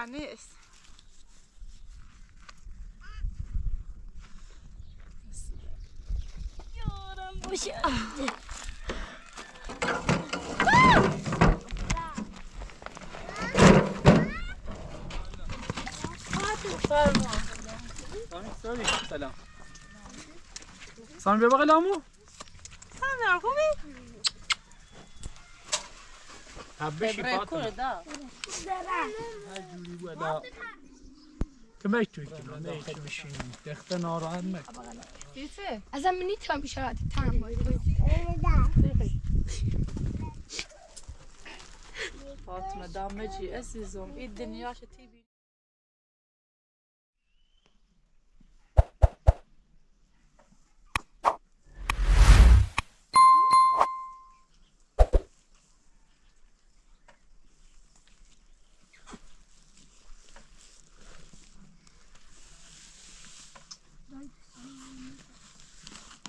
بیشتر نیست. یارم باشه. سلام. سلام بیا بغل عمو. سلام خوبی؟ حبشی فاطمه. جوری ولا كما يتوكل ما يخدمش تخت ناراحت مك کیسه؟ ازم نمیتونم بیشتر تام فاطمه دامجی عزیزم این دنیا شتی بی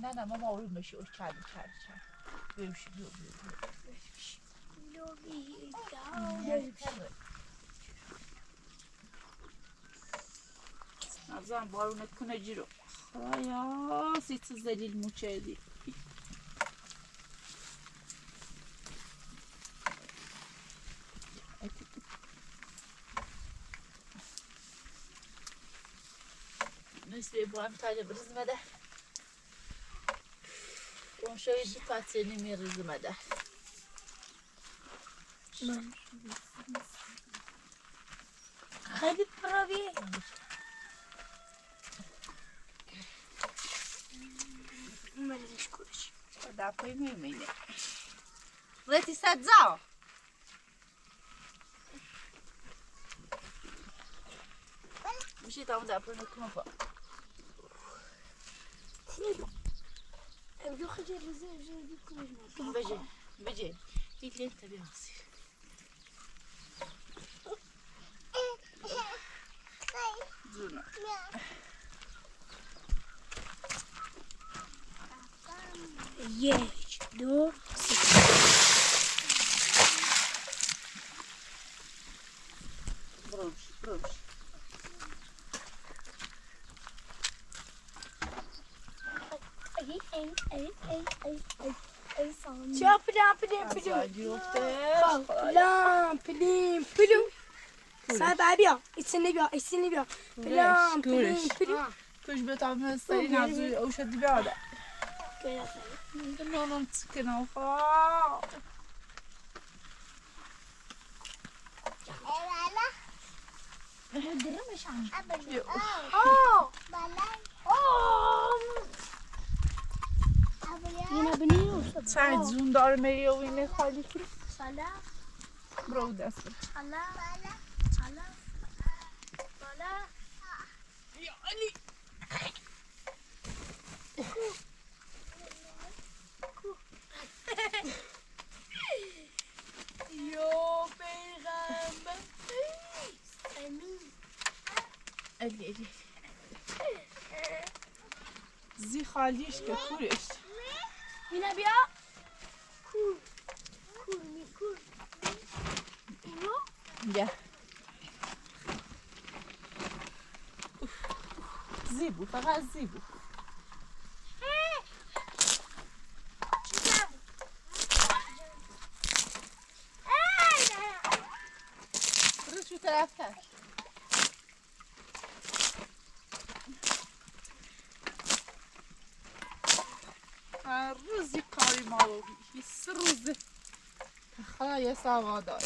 نه ماما اون میشه اون کرد بروشی نظرم بارونت کنه جیرو خدایا سیت زلیل موچهدی نسبه با هم تاجه برزمده اون شوی دفاتی نمیرزمده خیلی پراویه منش کورش دفعی میمینه رتی سدزا میشه تا اون دفعه نکنم با ابدو خجل رزي كورش بجي تيجي انت بيوصي زونا یک دو بروش چا پلیم پلو سر بیا ایسینی بیا پلام پلیم پلو كوش بتعمل سرين عزوي او شد بيعده نونو مسكنه وخا ينا بنيو ساعد زون دار ميو وين خالي كل صلاة برو داس صلاة صلاة يا علي يو بيغام علي زي خاليش ككورش ينا بيا كور يا زيبو فقط زيبو شو طرفتك الرز كاري مالو الرز خلايا ساغاداي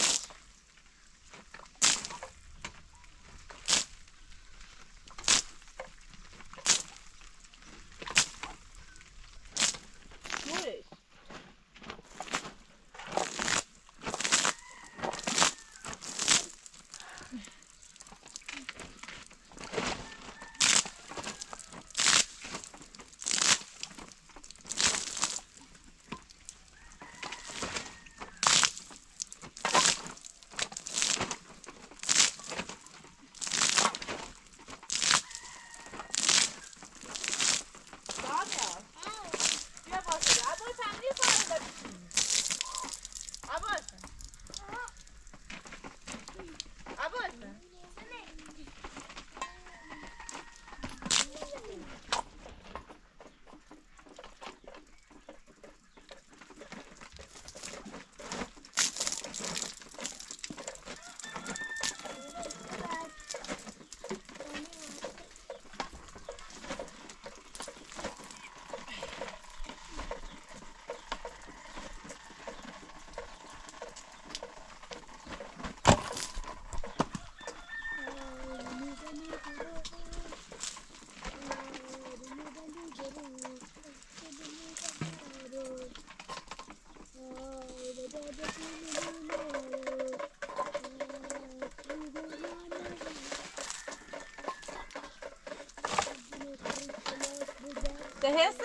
ده حسه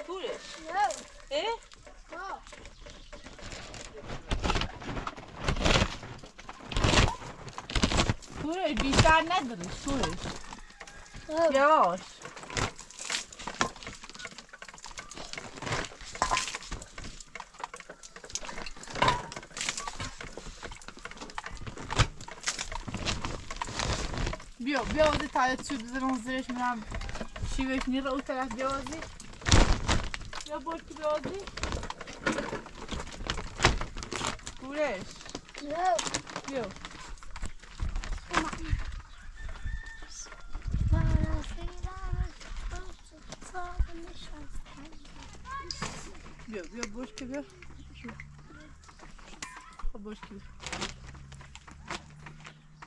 پولش اه؟ پولش بیشتر ندارش پولش یاش بیا بازی تا چوب بزنم زیرش میرم شیوش میره اون طرف بازی بیا برکی بازی پولش بیا بیا برکی بیا خب برکی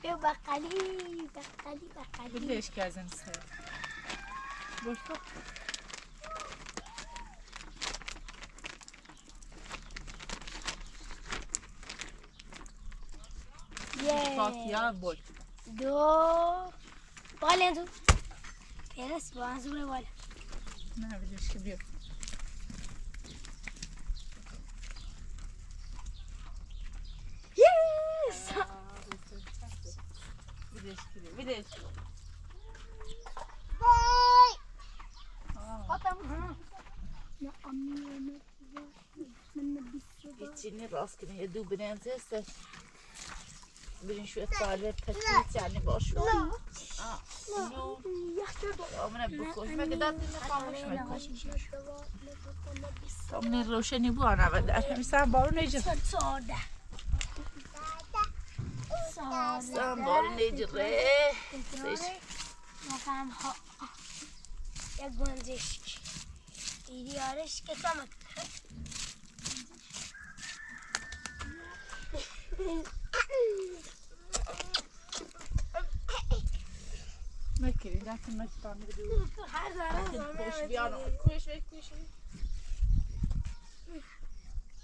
بیا بقالی بلش کردن سر برکی یا برکی دو بالا تو پرس با زور بالا نه بلش که بیا یس بلش یا امی چینی راست کنه یه دو برنز هستش برین شویه سالوه تکیت یعنی باشو نو آمنه بکش مگه داد اینه خاموش میکش آمنه روشنی بو آنه بده همیسته هم بارو نیجه سام بارو نیجه ره مفهم ها یک گنجشک دیدی آرش که کمک مکری لکن مکتان بدو کوش بیانو کوش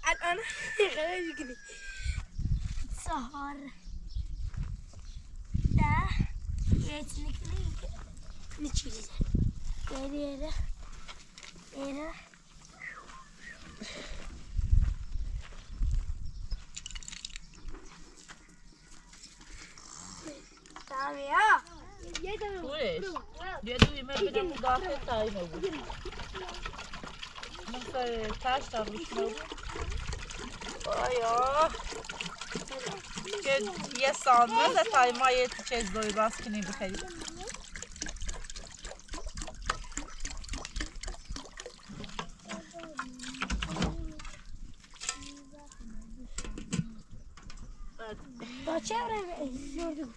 الان خیلی کنی سهار ده یه چی نکنی نچیزی ایره تامیا پولش یه دوی میبینم مدافع تایی نبود مثل تاش تا روش نبود آیا که یه ساندویچ تایی ما یه چیز دوی باز کنیم بخیریم با چه رنگ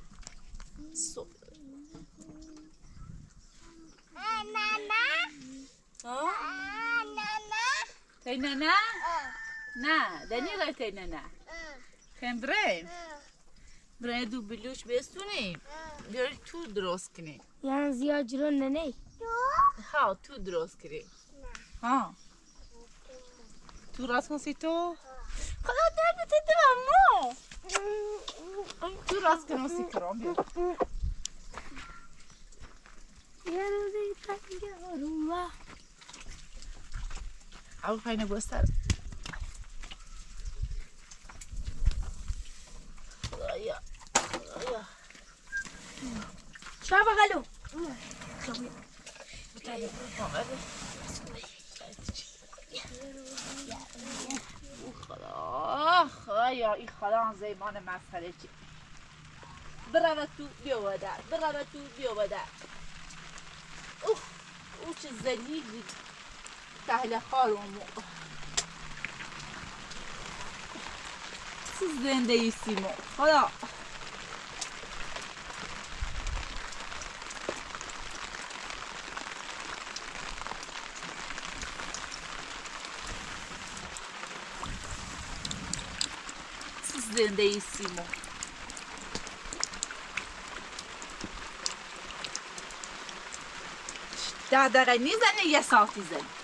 تای نه؟ نه دنی رای تای نه خیم برای دو بلوش بستونیم بیاری تو درست کنیم یعنی زیاد جرون نه ها تو درست کنیم ها تو راست کنسی تو خدا درد تدرم مو تو راست کنسی کرام بیا یه روزی تنگه روما او پایین بستر آیا شو بغلو خدا این خدا زیمان مسخره چی برو تو بیا بده او چه زلیلی تحل خارمو چه زنده ایستیمو خدا زنده ایستیمو دقیقه نیزنه یه ساعتی زنه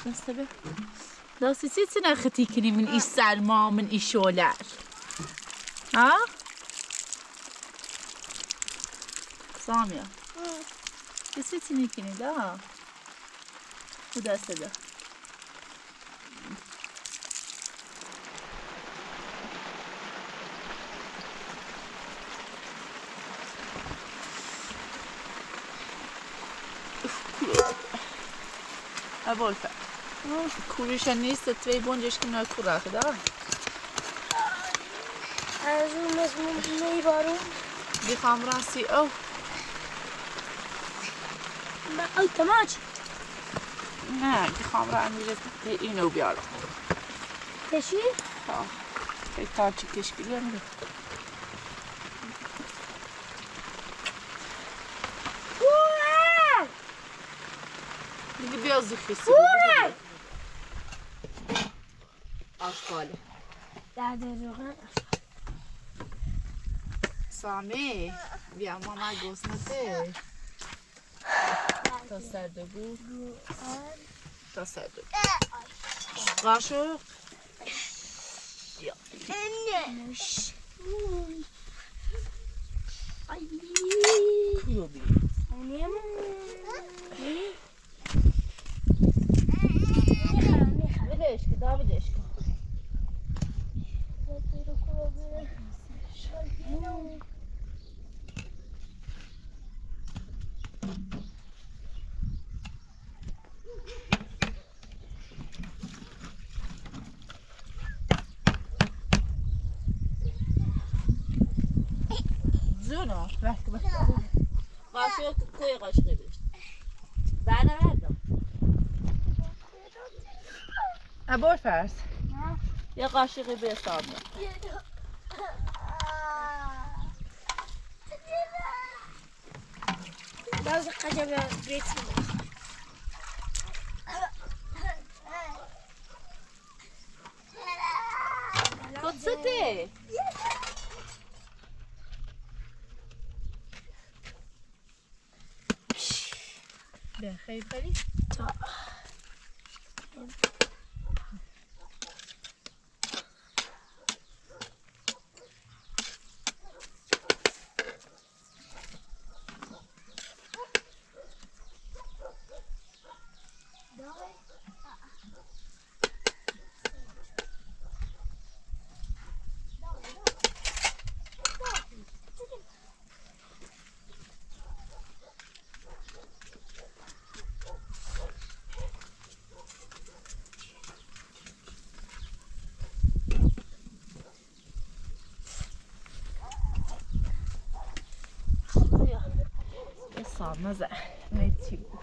بس به داستی چی نختی کنی من ایش سلما من ایش شولر ها؟ سامیا دستی چی نکنی دا؟ او دسته دا Avolta. Kurisha نیست توی بونجش که نه کورا خدا. از اون مزمون میبارون. بیخام راستی او. او تماچ. نه بیخام را میره اینو بیارم. تشی؟ ها. که تاچی کشکیلی میره. دیگه بیا زخیسی بود. آشغاله. درد روغن. سامی بیا ماما گوسنته. تا سرده بود. تا سرده بود. قاشق. بیا. نوش. کیو بیا. بدهش که دا بدهش که. زونا وقتی بخدا قاشق کوی قاشقی بشت برنه بردم ابور فرس یه قاشقی به حساب باز قجب بیت کتسته به خیلی خیلی مزه نیتی بود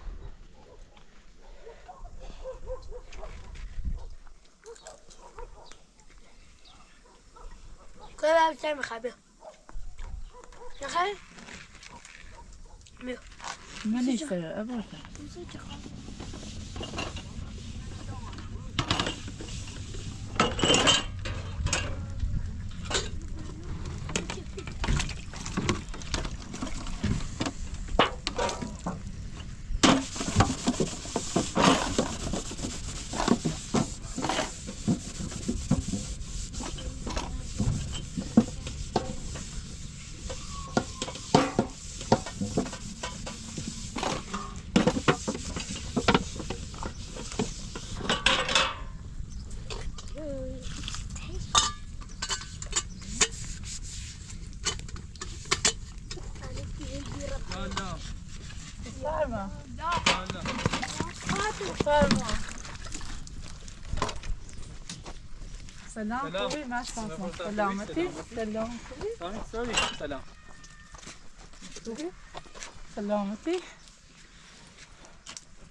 که باید بیتر میخواه بیا نخواه؟ بیا من نیست ابورتم فرما فرما سلام خوبی مشتاقم سلامتی سلام خوبی سلام خوبی سلامتی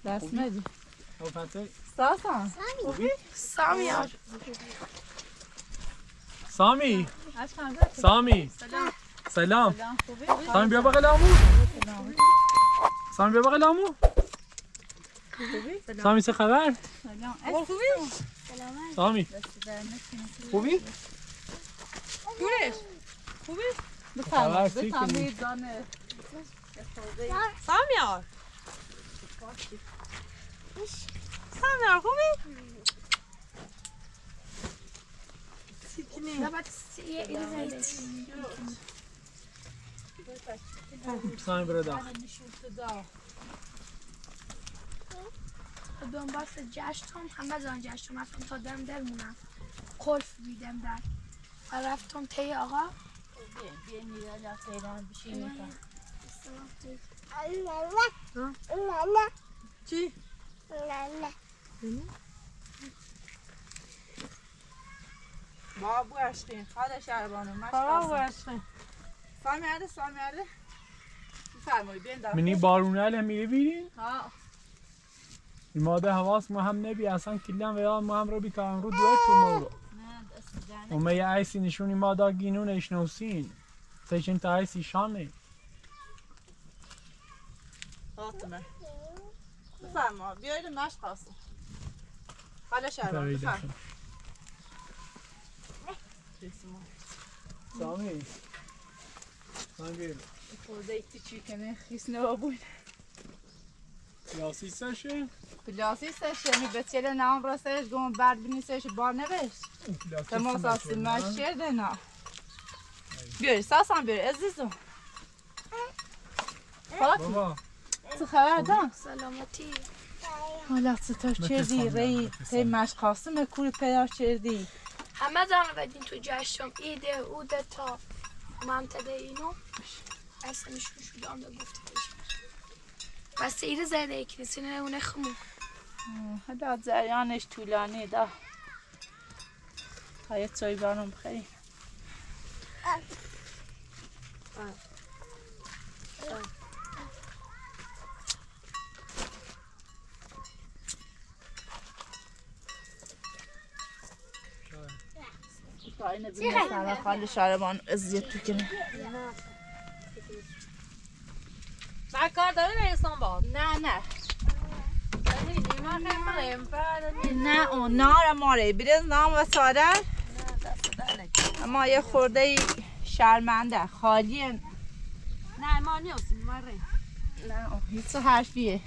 دست ندی ساسان خوبی سامی سامی سامی سلام خوبی سامی بیا بغل عمو سامی بیا بغل عمو سامی چه خبر سلام خوبی سامی خوبی گورش خوبی؟ بفرمایید دانه سامیار سامیار خوبی؟ سامی برو داخل دنبال جشتم همه زن جشتم رفتم تا دم در مونم خلف بیدم در و رفتم تی آقا بیا میره لطفاً بشین چی؟ بابو عشقین خاله شربانو بابا عشقین سامیاره بفرمایید بیاین داخل منی بارونه میری بیرین ها الماده حواس ما هم نبی اصلا کلیم و یا ما هم رو بیکارم رو دوه تو رو نه دست جانه و می عیسی نشونی ما دا گینون اشنوسین سیچن تا عیسی شانه فاطمه بفرما بیاید مشق هستم خاله شربانو برای بفرما داخل سامی سامی خورده ایتی چی کنه خیس نبابون سیاسی سشه پلاسی سشمی به چیل نام راستش گم برد بینیسش بار نوشت تمام ساسی مشیر دنا بیاری ساسان بیاری عزیزم فاطمه بابا چه خبر دام سلامتی حالا چطور چردی ری تی مشق هستم کوری پیدا چردی همه زن بدین تو جشتم ایده اوده تا منطقه اینو اصلا نشون شده آن دا گفته بشه بس ایده زده ایکی نسینه اونه خمو حالا جریانش طولانی دا تا یه چای بارم بخوریم تا اینه بینه سر خاله شاربان ازیت تو کنه من کار داره نیستم باز نه نه اون نار ماره بیرز نام و سادر اما یه خورده شرمنده خالیه نه ما نیستیم ما ری نه هیچ حرفیه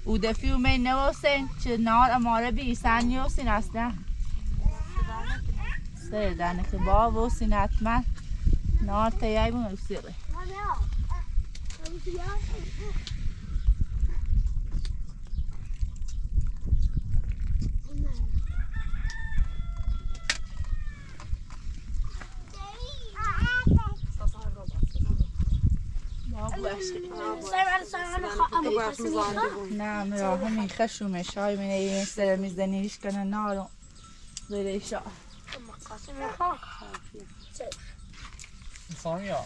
او دفی اومه نوستین چه نار اماره بی سن نیستین اصلا سه دنه که با وستین حتما نار تیایی بون بسیقه نه مراه میخه شومه شای منه این سر میزدنیش کنه نارو غیره شا سامی ها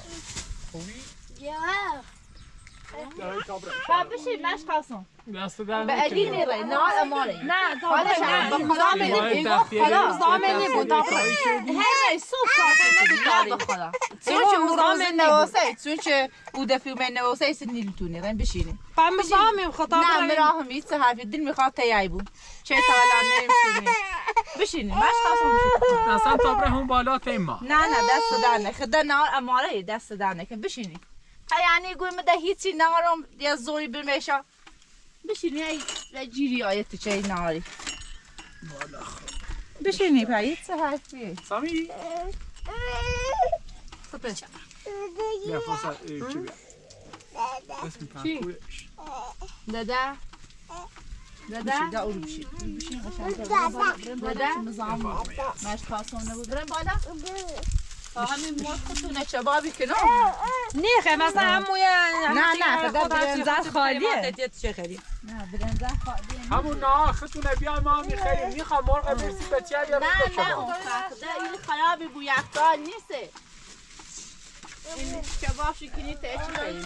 خوبی؟ بشید مشق هستم دست در به علی نیره نار اماره نه حالا شرم بخدا حالا زامنی بود هی سوپ کافه بخدا چون او روز نواسه چون او دفیو من نواسه سید نیلتونی رن بشینی فهم زامن خطاب نه مراه میت حرفی دل میخواد تیایی بود چه تالا نمیشونی بشینی مشق هستم اصلا تابره هم بالا تیما نه دست در نکن در نار اماره دست در نکن بشینی یعنی گویم ده هیچی نارم یا زوری برمیشا بشینی ای جیری آیت چه ناری بشینی پایی چه حرفی سامی بیا فرصت چی بیا اسم کن دادا بشین دا اولو بشین قشنگ دادا نظام ماش خاصم نبود برم بالا همین مرد خودتونه چه بابی کنم نیخه مثلا هموی نه خدا برنزه خالیه چه خیلی نه برنزه خالیه همون نه خطونه بیا ما میخریم میخوام مرغ برسی به چه یا نه این خرابی بو یخدار نیسته این کباب شکنی تیچ خیلی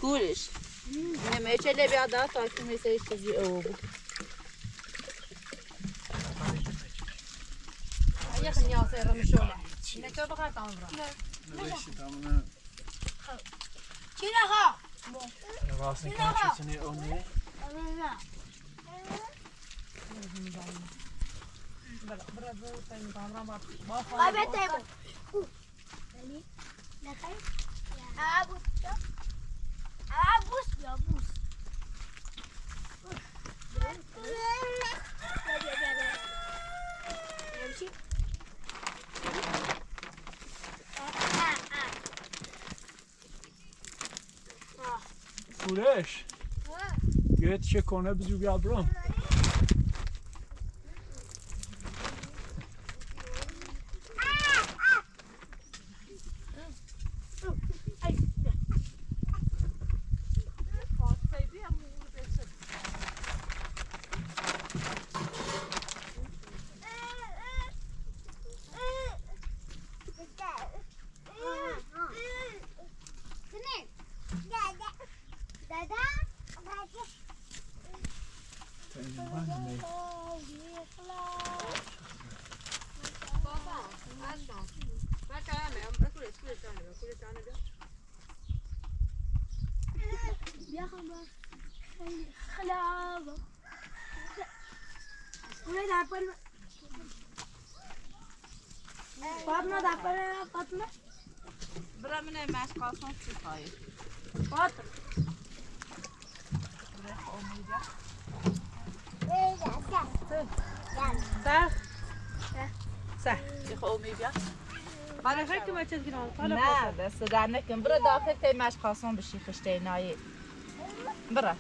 گورش نمیشه لبیا داد تا که میشه چیزی او بود یه خیلی آسه رو میشونه نکه بخواه تام برا چی نخوا؟ واسه که چیزی اونه قابل تیبون نخیر؟ عبوس عبوس یا بوس نمشي پولش گرت چه کنه بزو بیا برام فاطمه دفعه فاطمه برا من مشقاسون چی خواهی؟ فاطمه سه چی خواهی بیا؟ برای خیلی ما چیز گیرم نه دست در نکن برا داخل تی مشقاسون بشی خشته نایی برا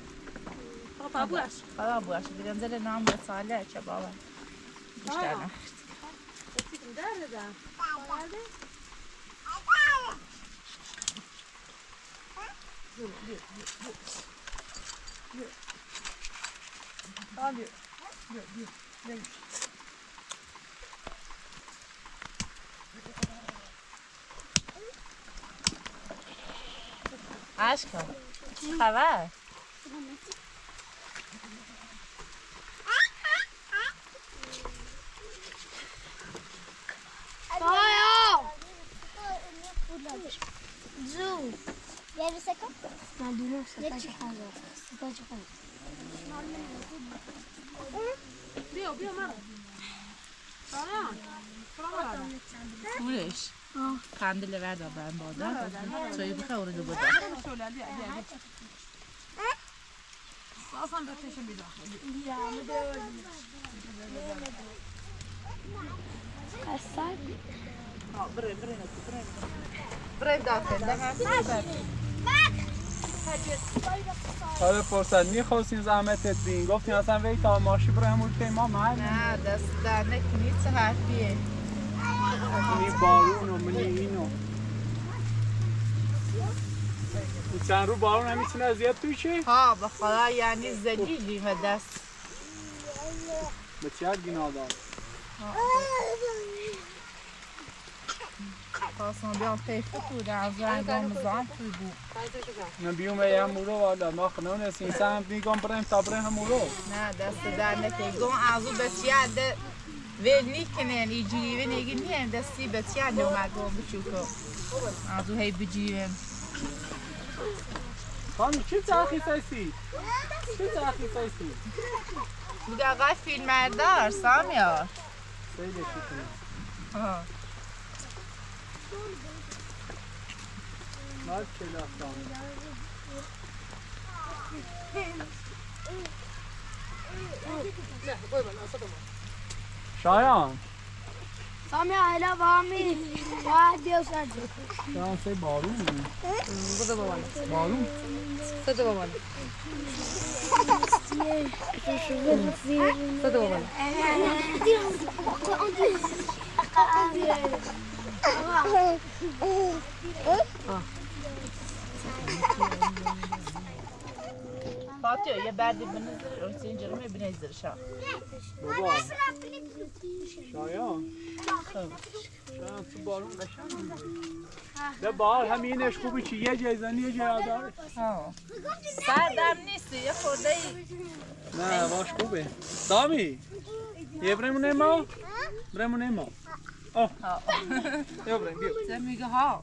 بابوش خدا بوش بیرم زل نام رساله چه بابا بیشتر نخشت عشقم چی خبر؟ زو یه بیسکم ندونم ستا بیا مرا پولش کندل وردا برم بادا توی بخه اورده بودا ساسان بتشم بیدا برای داخل حالا فرصت میخواستین زحمتت بین گفتین اصلا وی تا ماشی برای همون که ما محل نه دست در نکنید چه حرفیه منی بارون و منی اینو چند رو بارون همیتونه اذیت توی ها به خدا یعنی زلیلیم دست به چه هر گناه دار خواستم بیام پیفته توده از رنگام زام توی بود من بیوم یه مورو والا ما خنون سین سام میگم بریم تا بریم همورو نه دست در نکنید گم ازو بچیه ده ویل نیکنن اینجوری و نگی نیم دستی بچیه نومد گم بچوکو ازو هی بجیویم خانم چی تاخی سایسی؟ چی تاخی سایسی؟ بگه آقای فیلمردار سامیار خیلی چی کنی؟ مال چه داستانی؟ شایان سامی علا بامی واحد دیو سرجو شایان سی بارون بارون فاتیو یه بردی بنزر اون جرمه بنزر شا بابا شایان شایان تو بارون قشنگ ده بار همینش خوبی چی یه جای زنی یه جای داره سردم نیستی یه خورده ای نه باش خوبه سامی یه برمونه ما برمونه ما آه یا برم بیا میگه ها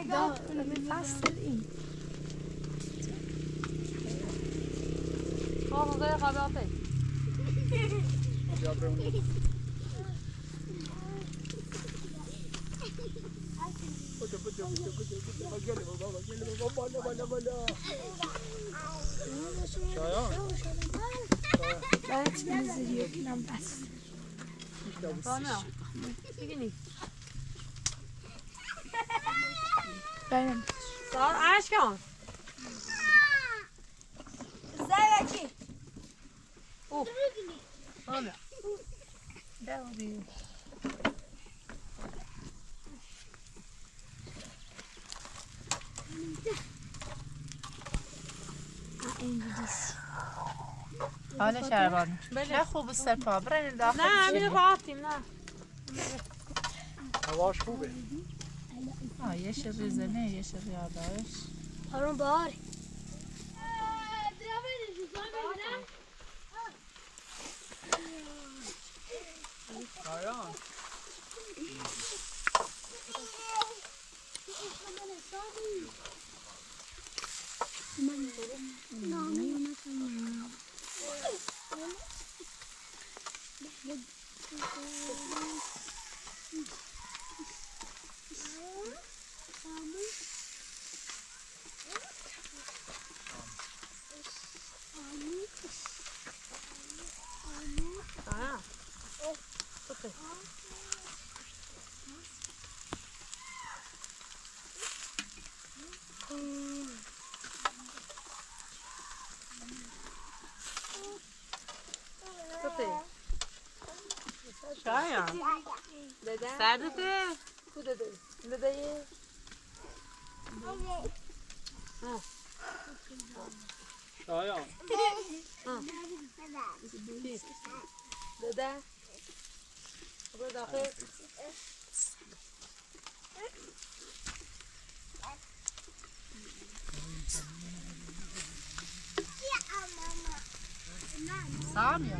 دا فصل این حافظه قباطه باید نزدیک کنم بس سامیا بگینی باید سار عرش کن زیادی سامیا داوی حالا شربان نه خوب سرپا برن داخل نه میره راحتیم نه هواش خوبه. یه ریزنه یه یادش هارون بار شایان شایان سردته داده شایان داده برو داخل سامیا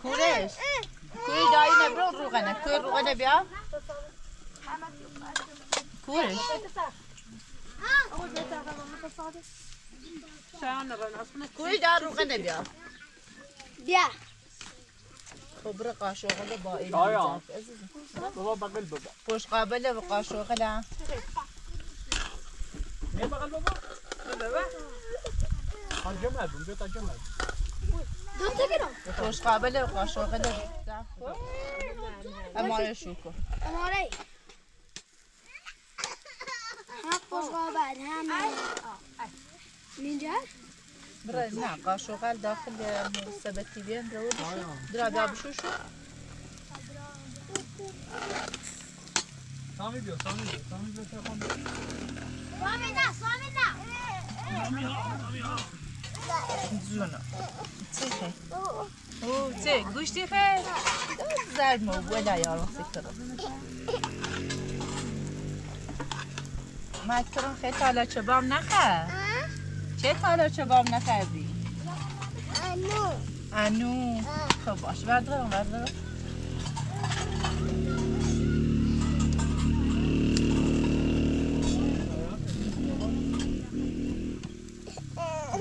کورش کوری دایی نبرو روغنه کوری روغنه بیا کورش شایان نبرن کوری دا روغنه بیا بیا خبر قاشوغل با این شایان بابا بغل بابا پشت قابل و قاشوغل نه بغل بابا بابا خانجه مردم دو تا جمع دو تا گرم پشت قابل و قاشوغل اماره شو کن اماره هم خوشقابل هم اینجا برای نه قاشوغل داخل سبتی بیان رو درا بیا بشو شو سامی بیا تلفن زونا چه او چه گوشتی خیر زرد مو ولا یارو سکر ما کرم خیلی تالا چبام نخه چه تالا چبام نخردی انو خب باش بردارم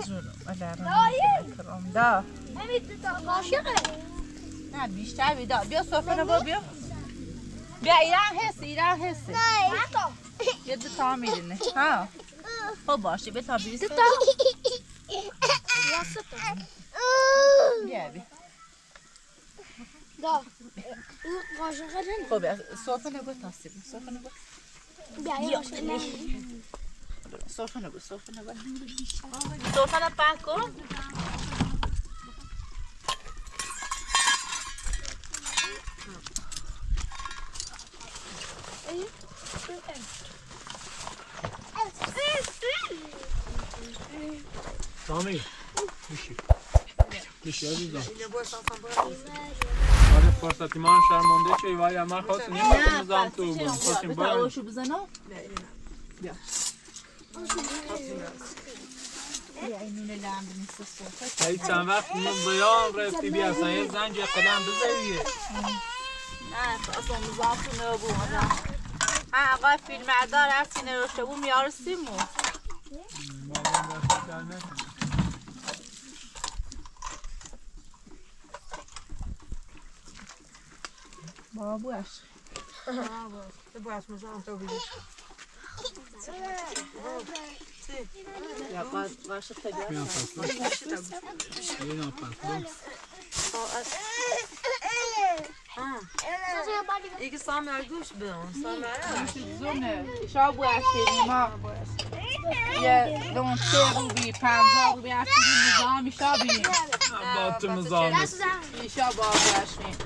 زورم دا نه بیشتر بیدا بیا صفحه با بیا ایران هستی یه دو تا میرینه ها خب باشه به تا بیرسه بیا بیا دا قاشقه خب صفحه نگو تاسیب صفحه نگو بیا صفحه نگو صفحه نگو پاک کن سامی بشی بشی عزیزم اینه باید سانسان باید آره فرصتی ما شرمنده چه وای ما خواستیم نیم نظام تو بود خواستیم باید بتاوشو بزنم نه اینه بیا بیا اینونه لعن بنیسته صحبت هی چند وقت من بیان رفتی بیا اصلا یه زنج قدم بزنیه نه اصلا نظام تو نبود ها آقای فیلمبردار هرچی نوشته بود میارسیمو بابوش تو باید مزام تو بیدی یا باشه تجارت میان پس میان پس ایگه سامر گوش بیان سامر زونه شا بوشی ما یه دون 3 روبی 50 روبی هرچی نظامی شا بینیم با تو نظام شا بابوش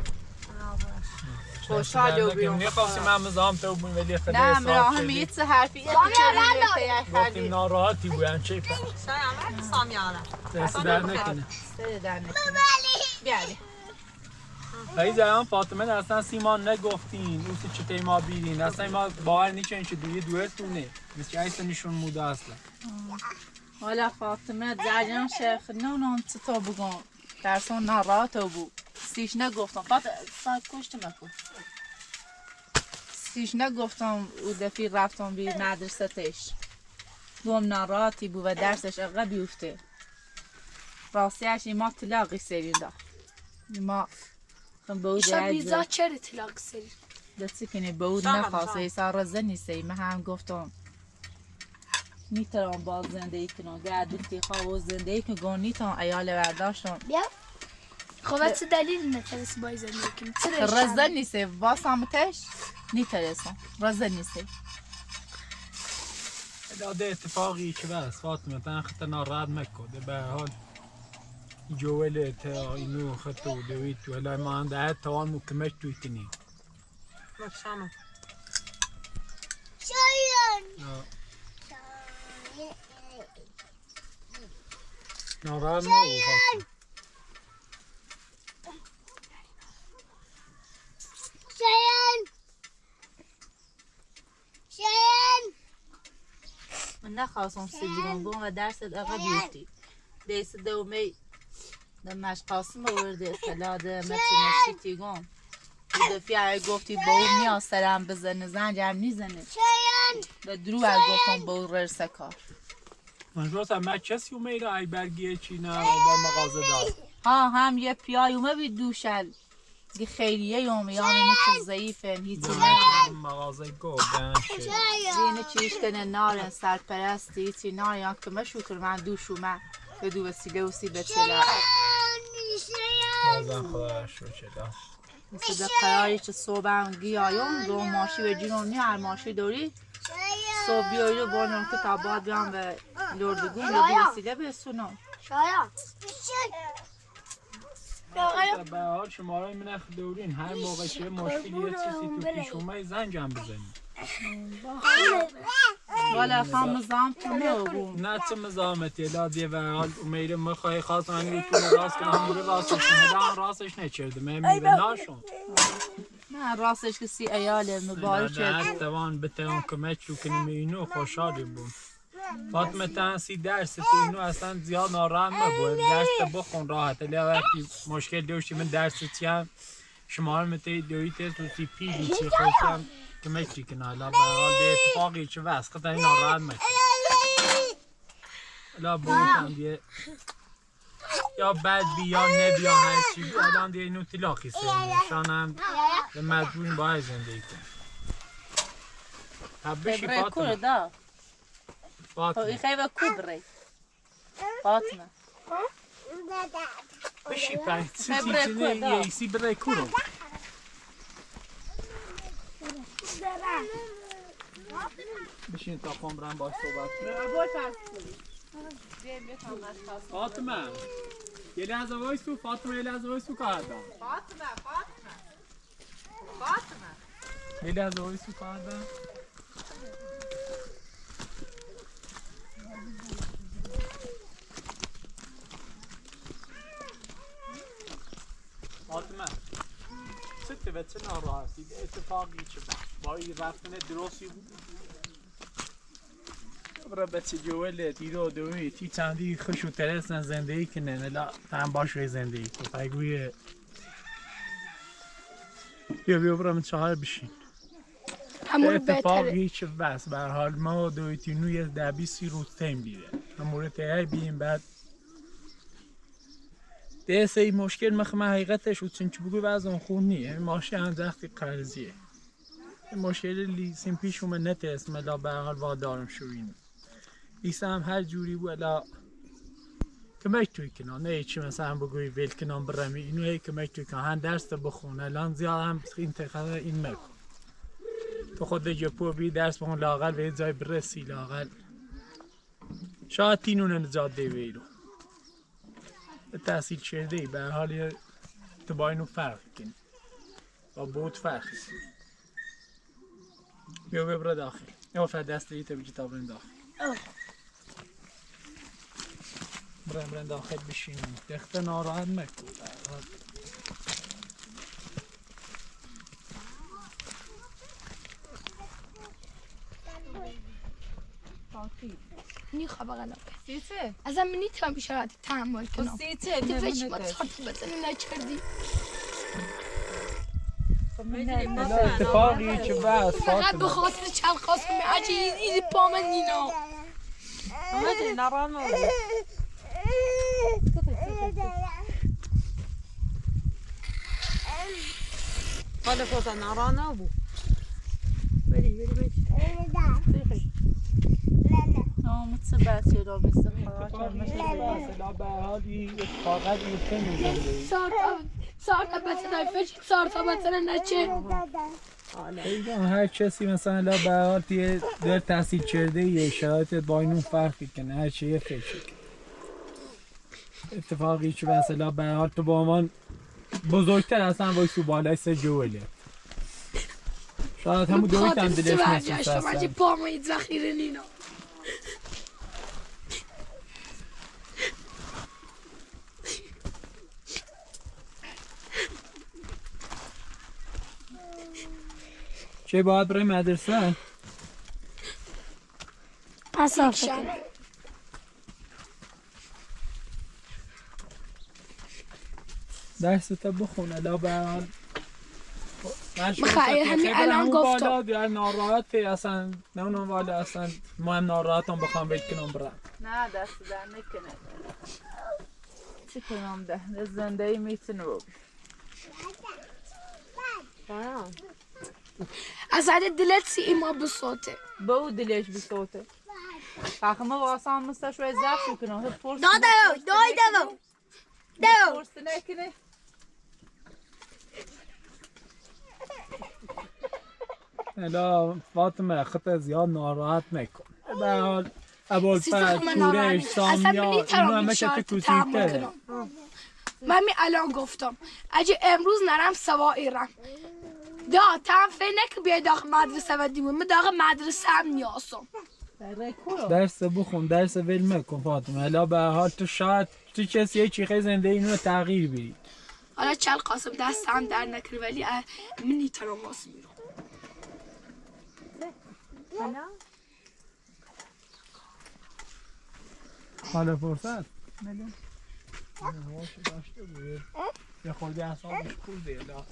خوشحال و بیون میخواستیم هم نظام تو بون ولی خیلی نه مرا هم یه چه حرفی گفتیم ناراحتی بوین چه پس سامیانه دست در نکنه بیاری ای زمان فاطمه اصلا سیمان نگفتین اوسی چه تیما بیرین اصلا ما باور نیچه این چه دوستونه مثل ایسا نشون موده اصلا حالا فاطمه درجان شیخ نونم چطور بگم درسان ناراحت بود سیش نگفتم فاطمه کشت مکن سیش نگفتم او دفی رفتم بی مدرسه تش دوم ناراحتی بود و درسش اقا بیفته راستیش ما طلاقی سرین دا ما خم بود ایشا بیزا چرا طلاق سری دستی کنی بود نخواسته ایسا رزه نیسته من هم گفتم نیتران باز زندگی کنم گردی خواه و زندگی کنم نیتان ایال برداشتم بیا خب چه دلیل نترسی باید زندگی کنی؟ رزه نیسته واسمتش نیترسم رزه نیسته داده اتفاقی که بس فاطمه تن خطر ناراحت مکده به حال جوال تا اینو خطو دوید تو هلا ما عند عاد توان مكمش توی کنی مکشامه ناراحت نبود فاطمه من نخواستم سیدیگم بون و درست اقا بیفتی دیست دومی دمش قاسم بورده اطلاع متنشی تیگم دفعه های گفتی با اون نیاز سرم بزنه زنجم نیزنه و درو های گفتم با اون ررسه کار من راست هم کسی اومده ای برگیه چی نه بر مغازه دار ها هم یه پیای اومه بی دوشل دی خیلیه یومه یعنی نیچه ضعیفه هیچی نه مغازه گو دنشه زینه چیش کنه نارن سرپرستی هیچی نار یا که من شکر من دوش اومه به دو وسیله و سی بتله بازم خدا شو چدا مثل قراری که صبح هم گیایم دو ماشی به جنون نی هر ماشی دوری صبح بیایی رو بانم که تباد بیام به لردگون به دو وسیله برسونم شاید به حال شما را منخ دورین هر موقع که مشکلی یه چیزی تو پیش اومه زنجم بزنید والا خام مزام تو نبود نه چه مزامتی لادیه و حال میره مخواه خواست من میتونه راست کنم موره راستش کنه راستش نچرده من میره ناشون نه راستش که سی ایاله مبارک نه توان بتوان کمک رو کنیم اینو خوشحالی بود فاطمه تنسی درس اینو اصلا زیاد ناراحت مبود درس بخون راحت لی وقتی مشکل داشتی من درس چیم شما هم متی دویته تو سی پیلی چی خوشم کمکی کنه حالا به حال به اتفاقی چه وست خطا این ناراحت مکنه حالا بایدم دیگه یا بد بی یا نبی یا هر چی بی الان دیگه اینو تلاقی سرمی شانم به مجبوریم باید زندگی کنیم بشی فاطمه فاطمه خیلی کبره فاطمه بشی پنج سی سی برای کورو بشین تا خمرم باش صحبت فاطمه یه لحظه وایسو فاطمه یه لحظه وایسو کار دارم فاطمه یه لحظه وایسو کار دارم به چه ناراحتی اتفاقی چه با این رفتن درستی بود برای بچه جوال دیرو دوی تی چندی خوش و ترسن زندگی کنه نلا هم باش روی زندگی تو بگوی بیا برای من چهار بشین همون اتفاق بهتره هیچ بس به حال ما دوی تینوی 10-20 روز تیم بیره همون تایی بیم بعد دیسه ای مشکل مخمه حقیقتش و چون چه بگوی بعض اون خون نیه ماشی هم زختی قرضیه مشکل لیسیم پیش اومد نتست ملا به حال وادارم شوین لیسه هم هر جوری بود الا کمک توی کنان نه چی مثلا بگوی ویل کنان برمی اینو هی کمک توی کنان هم درس بخون الان زیاد هم این تقدر این مکن تو خود جپو بی درس بخون لاغل به جای برسی لاغل شاید تینون نجات دی ویلو تحصیل شده ای به حال تو با اینو فرق کنی با بود فرق بیا ببره داخل یا فرد دست دیگه تبی کتاب برن داخل برن داخل بشینیم دخت ناراحت مکن نی خبر نه سیته از من نیتم بیشتر تحمل کنم سیته تو فکر ما نمی‌نده. صارت بزنی نکردی اتفاقی که بس فقط به خاطر چند خواستم عجیزی پا من نینا حالا فوتا نارانه بود بری مثل بچه را مثل مثلا به حالی اتفاقات یوته میزنده صارت بزنی فکر صارت بزنی نچه ایدان هر کسی مثلا به حال دیگه در تحصیل کرده یه شرایطت با اینون فرقی کنه هر چیه فکر اتفاقی که مثلا به حال تو با من بزرگتر اصلا وایسو بالای سه جوله شاید همون دویت هم دلش نسوس هستن پا ما یه ذخیره نینا چه باید برای مدرسه؟ درس تا بخونه لا به حال همین الان گفتم بالا ناراحته اصلا نه اونم والا اصلا ما هم ناراحتم بخوام بیت کنم برم نه دست در نکنه چی کنم ده زندگی میتونه بود از عدد دلت سی ایما بساته به او دلش بسوته فخمه واسه هم مستشوی زفت کنه دو پرس نکنه الا فاطمه خط زیاد ناراحت نکن به حال ابوالفضل شورش سامیا اینو همه که کوچیک‌تره من می الان گفتم اگه امروز نرم سوا ایران دا تم فینک بیای داخل مدرسه و دیمون من داخل مدرسه هم نیاسم درس بخون درس ول مکن فاطمه الا به حال تو شاید تو کسی یه چیخه زنده اینو تغییر بیری حالا چل قاسم دست هم در نکر ولی من نیترم واسه میرم حالا فرصت بله هواش داشته بود یه خورده اصابش خورده الا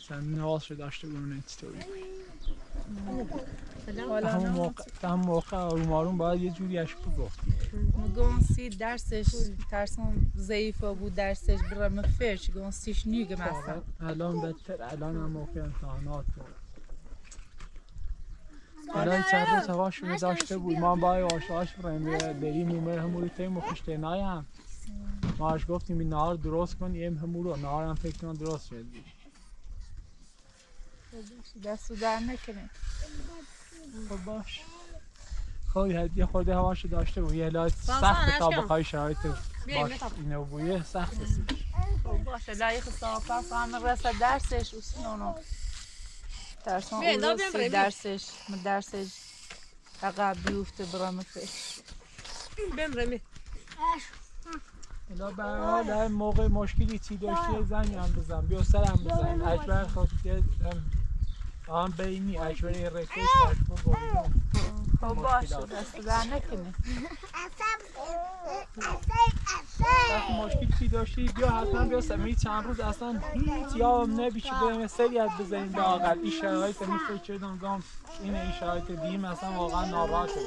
این هواش داشته بود اون استوری هم موقع آروم باید یه جوری اشکو گفتی گونسی درسش ترسم ضعیفه بود درسش برام فش گونسیش نیگه مثلا الان بهتر الان هم موقع امتحانات الان چند روز هواش داشته بود ما با آشاش بریم میمه هموری تیم و خشته نایم ماش گفتیم این نهار درست کن ایم همورو نهار هم فکر کنم درست شد دستو در نکنه خب باش خب یه خورده هواش داشته بود یه لایت سخت تا بخوای شرایط باش اینو بویه سخت است خب باشه لایق صافه هم رسه درسش اصلا ترسم اون درسش عقب بیفته برام فکر بمرمی حالا به هر حال هر موقع مشکلی چی داشتی زنگ هم بزن بیا سرم بزن اکبر خود هم بینی اکبر رکش تکبر بایدن خب باشه دست در نکنه وقتی مشکل چی داشتی بیا حتما بیا سمی چند روز اصلا هیچ یادم نبیشه بریم سریعت بزنیم لااقل این شرایط میفکر دونگام این شرایط دیم اصلا واقعا ناراحت شد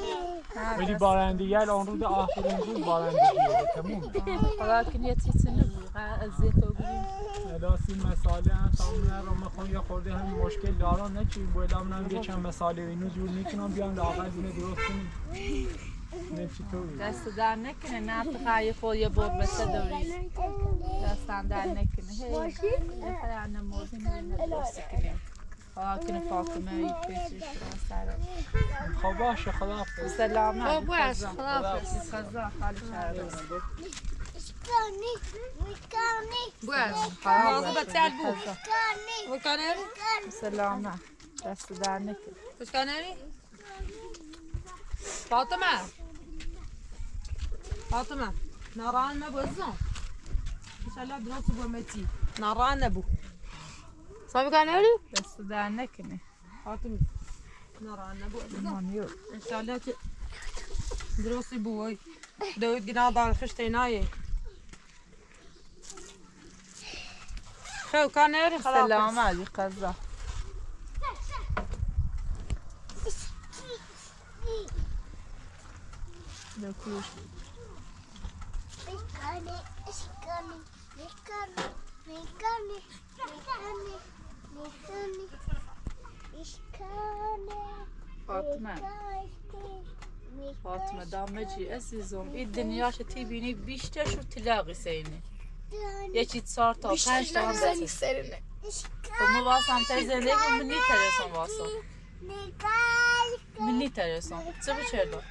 ولی بارندگی آن روز آخرین روز بارندگیه تموم خدا کنی یه چیزی نبود ازیت رو بریم اداسی مساله هم تمام رو میخوام یا خورده همین مشکل دارم نه چی باید هم یه چند مساله اینو جور میکنم بیان لااقل اینو درست کنیم نه چطوری دست در نکنه نه تخیی خود یه بر بسه دوری دستم در نکنه هی خیلی نمازی نمونه درست کنیم خدا کنه فاطمه ای پیشش رو سره خب باشه خدا حافظ سلامت خب باش خدا حافظ خدا خالی شهر باش خدا ماغو بتعال بو وكانري سلامت دست در نکنه وكانري فاطمة ناران ما بوزن ان شاء الله دراسة بومتي ناران نبو صافي كانري دست در نکنه فاطمة ناران نبو مانیو ان شاء الله دراسة بوي دويت جناض على خشتيناي خو كانري خلاص سلامت بی قضا دکوش فاطمه دامجی عزیزم این دنیاش تی بینی بیشتر شو تلاقی سینه یکی 4 تا 5 تا زنی سرنه خب ما واسم تر زندگی من نیترسم واسم من نیترسم چه بچردم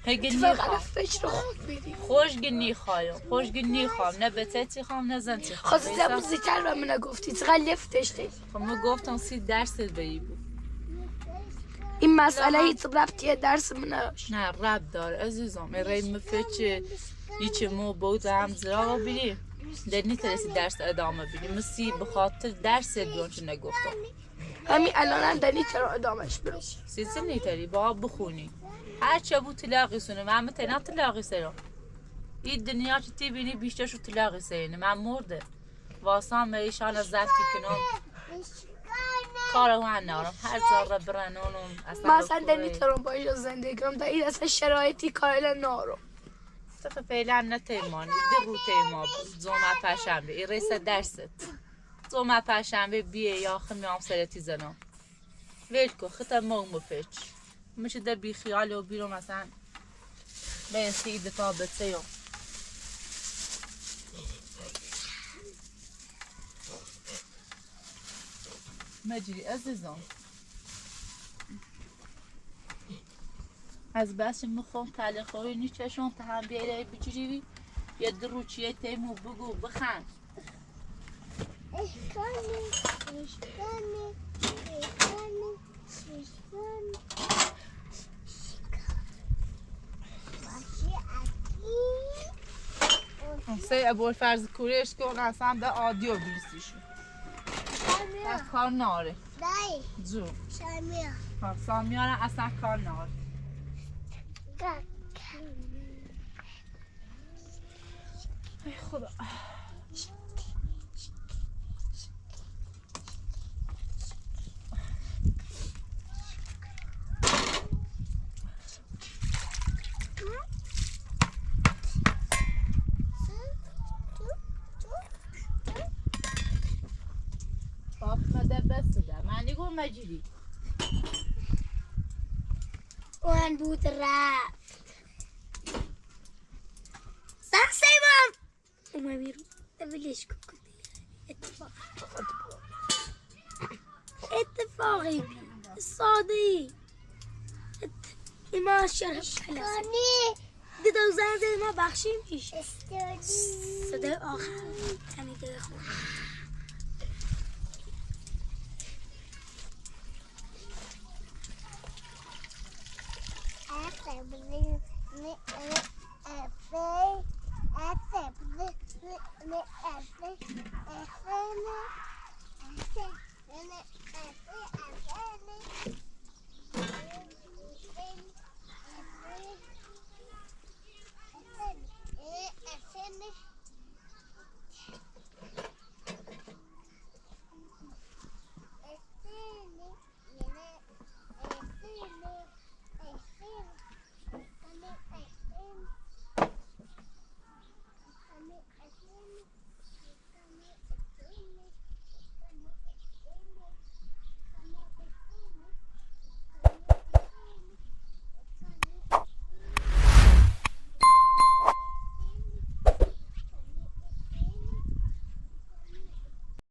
هگی فقط نیخوام فکر خود بیدی خوشگی نیخوام نه به تتی خوام نه زن تی خوام خواستی زبون زیتر رو منو گفتی چقدر لفتش دید خب ما گفتم 30 درس بایی بود این مسئله هیچ ربطیه درس مناش نه رب داره عزیزم ری مفچه یچه مو بود هم زراغ بری در نیترسی درس ادامه بری مسی بخاطر درس بیان چه نگفتم همین الان هم دنی چرا ادامش برو سیزی نیتری با بخونی هر چه بود تلاقی سونه من متنا تلاقی سرم این دنیا چه تی بینی بیشتر شو تلاقی سینه من مرده واسم ایشان از زرفی کنم کارو من نارم هر ذره برنونم من اصلا دنی ترم با اینجا زندگی کنم در این اصلا شرایطی کایل نارم تخه فعلا نه تیمانی ده رو تیما بود زومه پرشنبه این ریسه درست زومه پرشنبه بیه یا خمیام سرتی زنم ویلکو خطا مومو فچ میشه ده بی خیال و بیرو مثلا به سید تا بتسیم مجری عزیزم از بس میخوام تله خوری نیچشون تا هم بیایی بجوری یه درو چیه تیمو بگو بخند سه ابو فرض کوریش کن اصلا به آدیو بیستیشون از کار ناره جو سامیانه اصلا کار ناره ای خدا فاطمه ده بس ده معنی گو مجری وان بود رفت سر سیبم اومه بیرون ولش کن اتفاقی ساده ای ما شرف کلاسه دیدو زن زید ما بخشیم پیش صدای آخر تنیده خود